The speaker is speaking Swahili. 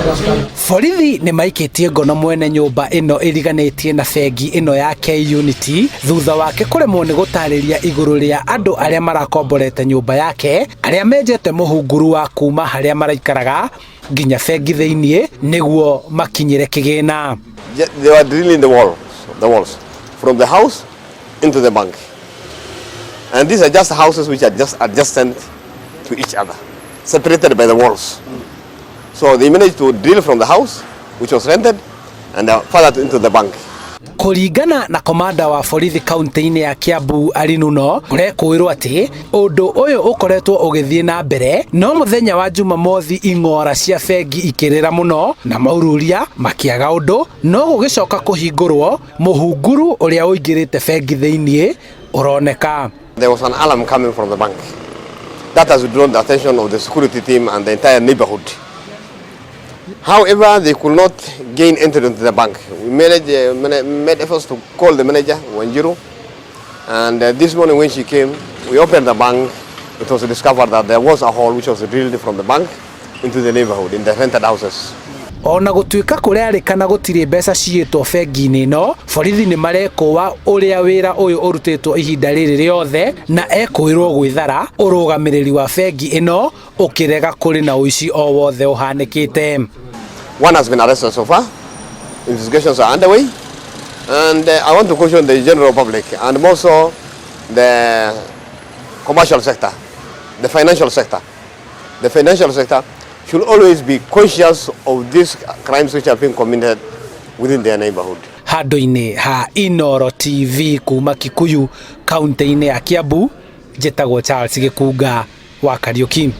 Borithi nĩ maikitie ngono mwene nyũmba ĩno ĩriganĩtie na bengi ĩno ya K-Unity thutha wake kũremwo nĩ gũtarĩria igũrũ rĩa andũ arĩa marakomborete nyũmba yake arĩa menjete mũhunguru wa kuma harĩa maraikaraga nginya bengi thĩinĩ nĩguo makinyĩre kĩgĩna. They were drilling the walls from the house into the bank, and these are just houses which are just adjacent to each other, separated by the walls. So they managed to drill from the house which was rented and further into the bank. Kũringana na komanda wa borithi kaunti-inĩ ya Kiambu Arinuno kũrekwĩrwo atĩ ũndũ ũyũ ũkoretwo ũgĩthiĩ na mbere no mũthenya wa Jumamothi ing'ora cia bengi ikĩrĩra mũno na maururia makĩaga ũndũ no gũgĩcoka kũhingũrwo mũhunguru ũrĩa ũingĩrĩte bengi thĩinĩ ũroneka. There was an alarm coming from the bank that has drawn the attention of the security team and the entire neighborhood. However, they could not gain entry into the bank. We made efforts to call the manager, Wanjiru, and this morning when she came, we opened the bank. It was discovered that there was a hole which was drilled from the bank into the neighborhood, in the rented houses. Ona gũtuĩka kũrerĩkana gũtirĩ mbeca ciĩtwo bengi-inĩ ĩno, borithi nĩ marekũwa ũrĩa wĩra ũyũ ũrutĩtwo ihinda rĩrĩ rĩothe na ekwĩrwo gwĩthara ũrũgamĩrĩri wa bengi ĩno ũkĩrega kũrĩ na ũici o wothe ũhanĩkĩte. One has been arrested so far. Investigations are underway, and I want to caution the general public and also the commercial sector, the financial sector. The financial sector should always be conscious of these crimes which have been committed within their neighborhood. Handũ-inĩ ha Inooro TV kuma Kikuyu, kaunti-inĩ ya Kiambu, njĩtagwo Charles Gĩkunga wa Kariuki.